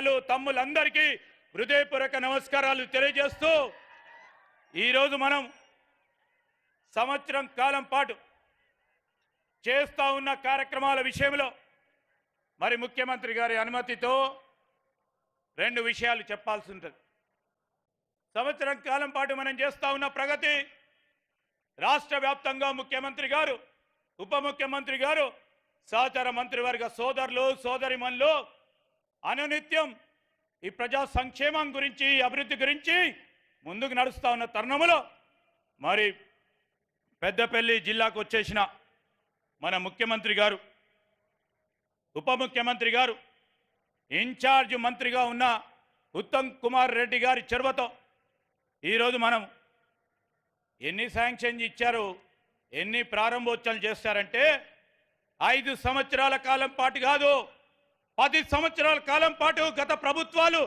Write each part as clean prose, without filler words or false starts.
అన్నలు తమ్ములందరికీ హృదయపూర్వక నమస్కారాలు తెలియజేస్తూ ఈరోజు మనం సంవత్సరం కాలం పాటు చేస్తూ ఉన్న కార్యక్రమాల విషయంలో మరి ముఖ్యమంత్రి గారి అనుమతితో రెండు విషయాలు చెప్పాల్సి ఉంటుంది. సంవత్సరం కాలం పాటు మనం చేస్తూ ఉన్న ప్రగతి రాష్ట్ర వ్యాప్తంగా ముఖ్యమంత్రి గారు, ఉప ముఖ్యమంత్రి గారు, సహచర మంత్రివర్గ సోదరులు సోదరిమణులు అనునిత్యం ఈ ప్రజా సంక్షేమం గురించి అభివృద్ధి గురించి ముందుకు నడుస్తూ ఉన్న తరుణంలో మరి పెద్దపల్లి జిల్లాకు వచ్చేసిన మన ముఖ్యమంత్రి గారు, ఉప ముఖ్యమంత్రి గారు, ఇన్ఛార్జ్ మంత్రిగా ఉన్న ఉత్తమ్ కుమార్ రెడ్డి గారి చొరవతో ఈరోజు మనం ఎన్ని శాంక్షన్ ఇచ్చారు, ఎన్ని ప్రారంభోత్సవాలు చేస్తారంటే 5 సంవత్సరాల కాలం పాటు కాదు, 10 సంవత్సరాల కాలం పాటు గత ప్రభుత్వాలు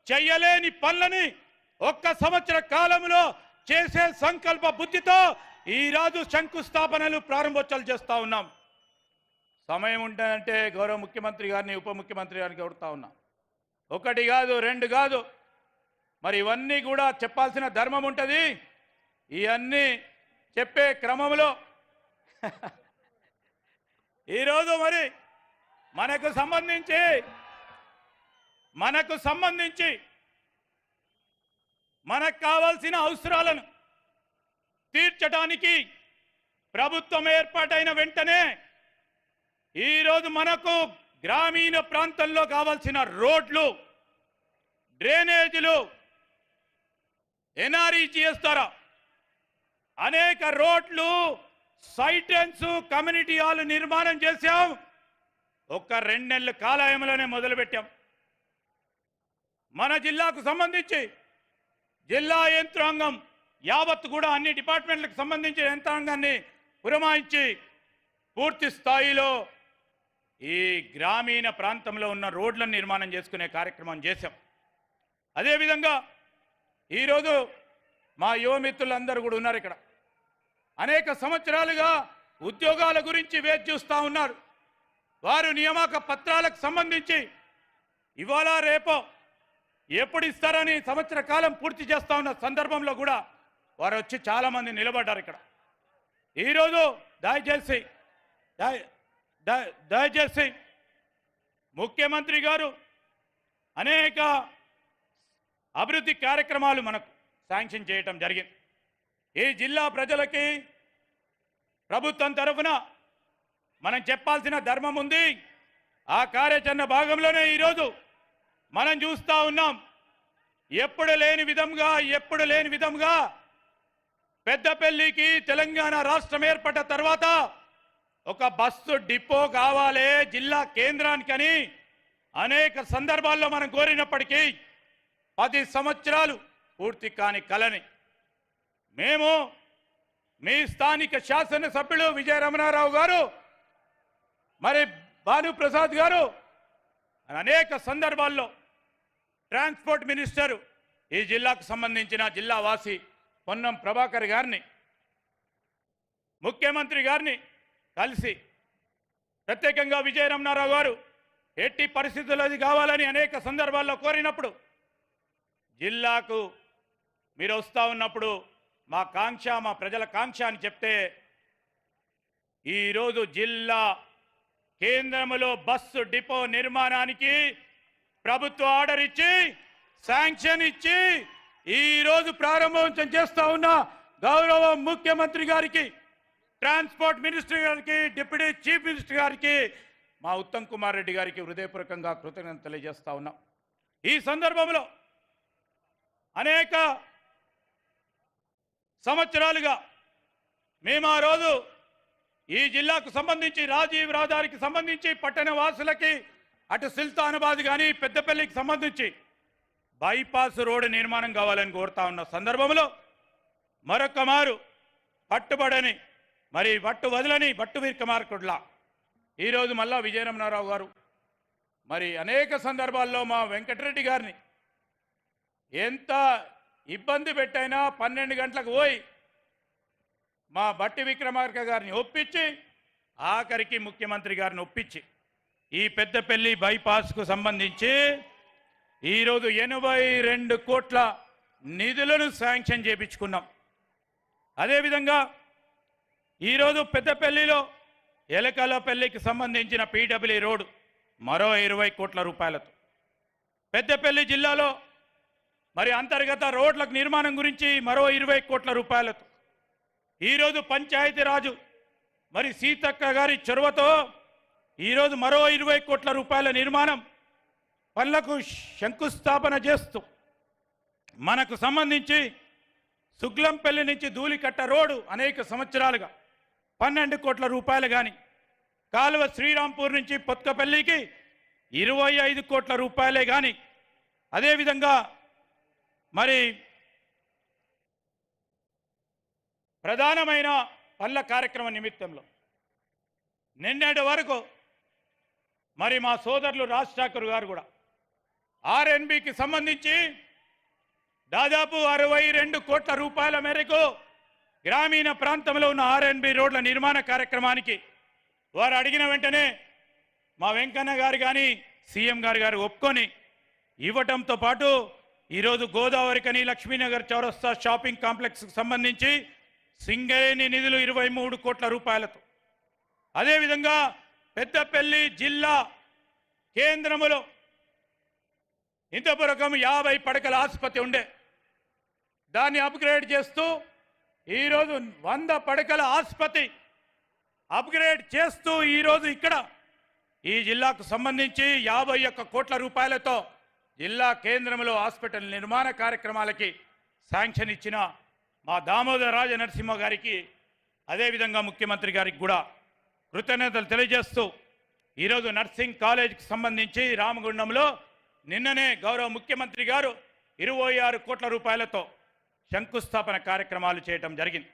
చేయలేని పనులని ఒక్క సంవత్సర కాలంలో చేసే సంకల్ప బుద్ధితో ఈరోజు శంకుస్థాపనలు ప్రారంభోత్సవాలు చేస్తూ ఉన్నాం. సమయం ఉంటుందంటే గౌరవ ముఖ్యమంత్రి గారిని, ఉప ముఖ్యమంత్రి గారిని కోరుతా ఉన్నాం. 1 కాదు 2 కాదు, మరి ఇవన్నీ కూడా చెప్పాల్సిన ధర్మం ఉంటుంది. ఇవన్నీ చెప్పే క్రమంలో ఈరోజు మరి మనకు సంబంధించి మనకు కావాల్సిన అవసరాలను తీర్చడానికి ప్రభుత్వం ఏర్పాటైన వెంటనే ఈరోజు మనకు గ్రామీణ ప్రాంతంలో కావాల్సిన రోడ్లు, డ్రైనేజీలు, ఎన్ఆర్ఈజీఎస్ ద్వారా అనేక రోడ్లు, సైటెన్స్, కమ్యూనిటీ హాల్ నిర్మాణం చేశాం. ఒక్క 2 నెలల కాలయంలోనే మొదలుపెట్టాం. మన జిల్లాకు సంబంధించి జిల్లా యంత్రాంగం యావత్తు కూడా అన్ని డిపార్ట్మెంట్లకు సంబంధించిన యంత్రాంగాన్ని పురమాయించి పూర్తి స్థాయిలో ఈ గ్రామీణ ప్రాంతంలో ఉన్న రోడ్లను నిర్మాణం చేసుకునే కార్యక్రమం చేశాం. అదేవిధంగా ఈరోజు మా యువమిత్రులందరూ కూడా ఉన్నారు ఇక్కడ. అనేక సంవత్సరాలుగా ఉద్యోగాల గురించి వేచి చూస్తూ ఉన్నారు. వారు నియామక పత్రాలకు సంబంధించి ఇవాళ రేపో ఎప్పుడు ఇస్తారని సంవత్సర కాలం పూర్తి చేస్తూ ఉన్న సందర్భంలో కూడా వారు వచ్చి చాలామంది నిలబడ్డారు ఇక్కడ. ఈరోజు దయచేసి ముఖ్యమంత్రి గారు అనేక అభివృద్ధి కార్యక్రమాలు మనకు శాంక్షన్ చేయటం జరిగింది. ఈ జిల్లా ప్రజలకి ప్రభుత్వం తరఫున మనం చెప్పాల్సిన ధర్మం ఉంది. ఆ కార్యాచరణ భాగంలోనే ఈరోజు మనం చూస్తూ ఉన్నాం. ఎప్పుడు లేని విధంగా పెద్దపల్లికి తెలంగాణ రాష్ట్రం ఏర్పడ్డ తర్వాత ఒక బస్సు డిపో కావాలి జిల్లా కేంద్రానికని అనేక సందర్భాల్లో మనం కోరినప్పటికీ 10 సంవత్సరాలు పూర్తి కాని కలని మేము మీ స్థానిక శాసనసభ్యులు విజయ రమణారావు గారు, మరి భానుప్రసాద్ గారు అనేక సందర్భాల్లో ట్రాన్స్పోర్ట్ మినిస్టర్ ఈ జిల్లాకు సంబంధించిన జిల్లా వాసి పొన్నం ప్రభాకర్ గారిని, ముఖ్యమంత్రి గారిని కలిసి ప్రత్యేకంగా విజయ రమణారావు గారు ఎట్టి పరిస్థితుల్లో అది కావాలని అనేక సందర్భాల్లో కోరినప్పుడు జిల్లాకు మీరు వస్తూ ఉన్నప్పుడు మా కాంక్ష, మా ప్రజల కాంక్ష అని చెప్తే ఈరోజు జిల్లా కేంద్రంలో బస్సు డిపో నిర్మాణానికి ప్రభుత్వ ఆర్డర్ ఇచ్చి శాంక్షన్ ఇచ్చి ఈరోజు ప్రారంభోత్సవం చేస్తూ ఉన్న గౌరవ ముఖ్యమంత్రి గారికి, ట్రాన్స్పోర్ట్ మినిస్టర్ గారికి, డిప్యూటీ చీఫ్ మినిస్టర్ గారికి, మా ఉత్తమ్ కుమార్ రెడ్డి గారికి హృదయపూర్వకంగా కృతజ్ఞతలు తెలియజేస్తా ఉన్నాం. ఈ సందర్భంలో అనేక సంవత్సరాలుగా మేము ఆ రోజు ఈ జిల్లాకు సంబంధించి రాజీవ్ రహదారికి సంబంధించి పట్టణ వాసులకి అటు సుల్తానాబాద్ కానీ పెద్దపల్లికి సంబంధించి బైపాస్ రోడ్డు నిర్మాణం కావాలని కోరుతా ఉన్న సందర్భంలో మరొక మారు పట్టుబడని, మరి పట్టు వదలని బట్టు విక్రమార్కుడిలా ఈరోజు మళ్ళా విజయరమణారావు గారు మరి అనేక సందర్భాల్లో మా వెంకటరెడ్డి గారిని ఎంత ఇబ్బంది పెట్టైనా 12 గంటలకు పోయి మా బట్టి విక్రమార్క గారిని ఒప్పించి ఆఖరికి ముఖ్యమంత్రి గారిని ఒప్పించి ఈ పెద్దపల్లి బైపాస్కు సంబంధించి ఈరోజు 82 కోట్ల నిధులను శాంక్షన్ చేయించుకున్నాం. అదేవిధంగా ఈరోజు పెద్దపల్లిలో ఎలకలపల్లికి సంబంధించిన పీడబ్ల్యూ రోడ్డు మరో 20 కోట్ల రూపాయలతో, పెద్దపల్లి జిల్లాలో మరి అంతర్గత రోడ్ల నిర్మాణం గురించి మరో 20 కోట్ల రూపాయలతో, ఈరోజు పంచాయతీరాజు మరి సీతక్క గారి చొరవతో ఈరోజు మరో 20 కోట్ల రూపాయల నిర్మాణం పనులకు శంకుస్థాపన చేస్తూ మనకు సంబంధించి సుగ్లంపల్లి నుంచి ధూళికట్ట రోడ్డు అనేక సంవత్సరాలుగా 12 కోట్ల రూపాయలు కానీ, కాలువ శ్రీరాంపూర్ నుంచి పొత్కపల్లికి 25 కోట్ల రూపాయలే కానీ, అదేవిధంగా మరి ప్రధానమైన పనుల కార్యక్రమ నిమిత్తంలో నిన్నటి వరకు మరి మా సోదరులు రాజ్ ఠాకూర్ గారు కూడా ఆర్ఎన్బికి సంబంధించి దాదాపు 62 కోట్ల రూపాయల మేరకు గ్రామీణ ప్రాంతంలో ఉన్న ఆర్ఎన్బి రోడ్ల నిర్మాణ కార్యక్రమానికి వారు అడిగిన వెంటనే మా వెంకన్న గారు కానీ సీఎం గారు ఒప్పుకొని ఇవ్వటంతో పాటు ఈరోజు గోదావరికని లక్ష్మీనగర్ చౌరస్తా షాపింగ్ కాంప్లెక్స్కి సంబంధించి సింగరేణి నిధులు 23 కోట్ల రూపాయలతో, అదేవిధంగా పెద్దపల్లి జిల్లా కేంద్రములో ఇంతవరకు 50 పడకల ఆసుపత్రి ఉండే, దాన్ని అప్గ్రేడ్ చేస్తూ ఈరోజు 100 పడకల ఆసుపత్రి అప్గ్రేడ్ చేస్తూ ఈరోజు ఇక్కడ ఈ జిల్లాకు సంబంధించి 51 కోట్ల రూపాయలతో జిల్లా కేంద్రంలో హాస్పిటల్ నిర్మాణ కార్యక్రమాలకి శాంక్షన్ ఇచ్చిన మా దామోదర రాజ నరసింహ గారికి, అదేవిధంగా ముఖ్యమంత్రి గారికి కూడా కృతజ్ఞతలు తెలియజేస్తూ ఈరోజు నర్సింగ్ కాలేజీకి సంబంధించి రామగుండంలో నిన్ననే గౌరవ ముఖ్యమంత్రి గారు 26 కోట్ల రూపాయలతో శంకుస్థాపన కార్యక్రమాలు చేయటం జరిగింది.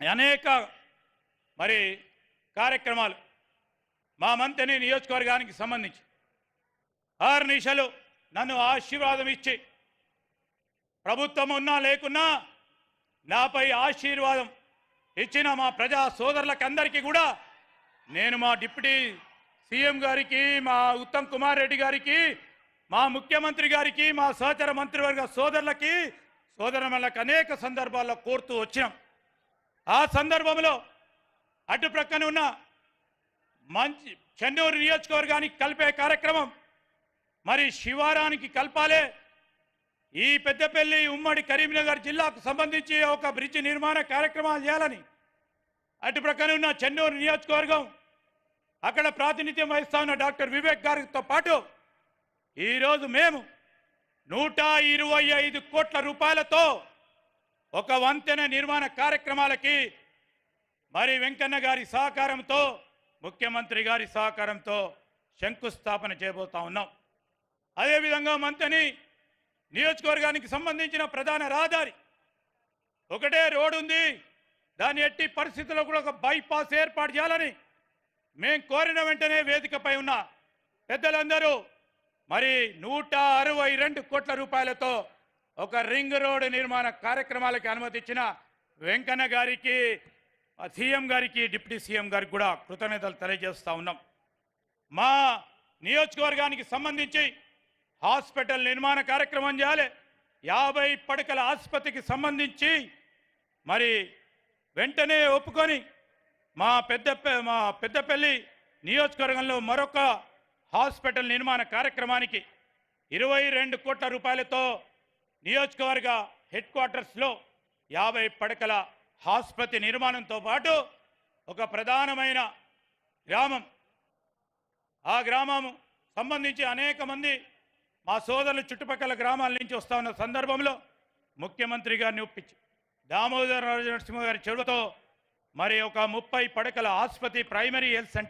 అనేక మరి కార్యక్రమాలు మా మంత్రి నియోజకవర్గానికి సంబంధించి 6 నిమిషాలు నన్ను ఆశీర్వాదం ఇచ్చి ప్రభుత్వం ఉన్నా లేకున్నా నాపై ఆశీర్వాదం ఇచ్చిన మా ప్రజా సోదరులకు అందరికీ కూడా నేను మా డిప్యూటీ సీఎం గారికి, మా ఉత్తమ్ కుమార్ రెడ్డి గారికి, మా ముఖ్యమంత్రి గారికి, మా సహచర మంత్రివర్గ సోదరులకి సోదరులకు అనేక సందర్భాల్లో కోరుతూ వచ్చినాం. ఆ సందర్భంలో అటు ప్రక్కన ఉన్న మంచి చెన్నూరు నియోజకవర్గానికి కలిపే కార్యక్రమం మరి శివారానికి కలపాలే, ఈ పెద్దపల్లి ఉమ్మడి కరీంనగర్ జిల్లాకు సంబంధించి ఒక బ్రిడ్జ్ నిర్మాణ కార్యక్రమాలు చేయాలని అటు ప్రక్కన ఉన్న చెన్నూరు నియోజకవర్గం అక్కడ ప్రాతినిధ్యం వహిస్తా ఉన్న డాక్టర్ వివేక్ గారితో పాటు ఈరోజు మేము 125 కోట్ల రూపాయలతో ఒక వంతెన నిర్మాణ కార్యక్రమాలకి మరి వెంకన్న గారి సహకారంతో, ముఖ్యమంత్రి గారి సహకారంతో శంకుస్థాపన చేయబోతా ఉన్నాం. అదేవిధంగా మంతని నియోజకవర్గానికి సంబంధించిన ప్రధాన రహదారి ఒకటే రోడ్డు ఉంది, దాన్ని ఎట్టి పరిస్థితుల్లో కూడా ఒక బైపాస్ ఏర్పాటు చేయాలని మేము కోరిన వెంటనే వేదికపై ఉన్న పెద్దలందరూ మరి 162 కోట్ల రూపాయలతో ఒక రింగ్ రోడ్ నిర్మాణ కార్యక్రమాలకి అనుమతి ఇచ్చిన వెంకన్న గారికి, సీఎం గారికి, డిప్యూటీ సీఎం గారికి కూడా కృతజ్ఞతలు తెలియజేస్తా ఉన్నాం. మా నియోజకవర్గానికి సంబంధించి హాస్పిటల్ నిర్మాణ కార్యక్రమం చేయాలి. 50 పడకల ఆసుపత్రికి సంబంధించి మరి వెంటనే ఒప్పుకొని మా పెద్దపల్లి నియోజకవర్గంలో మరొక హాస్పిటల్ నిర్మాణ కార్యక్రమానికి 22 కోట్ల రూపాయలతో నియోజకవర్గ హెడ్ క్వార్టర్స్లో 50 పడకల ఆసుపత్రి నిర్మాణంతో పాటు ఒక ప్రధానమైన గ్రామం, ఆ గ్రామం సంబంధించి అనేక మంది మా సోదరులు చుట్టుపక్కల గ్రామాల నుంచి వస్తా ఉన్న సందర్భంలో ముఖ్యమంత్రి గారిని ఒప్పించి దామోదర రాజ నరసింహ గారి చొరవతో మరి ఒక 30 పడకల ఆసుపత్రి, ప్రైమరీ హెల్త్ సెంటర్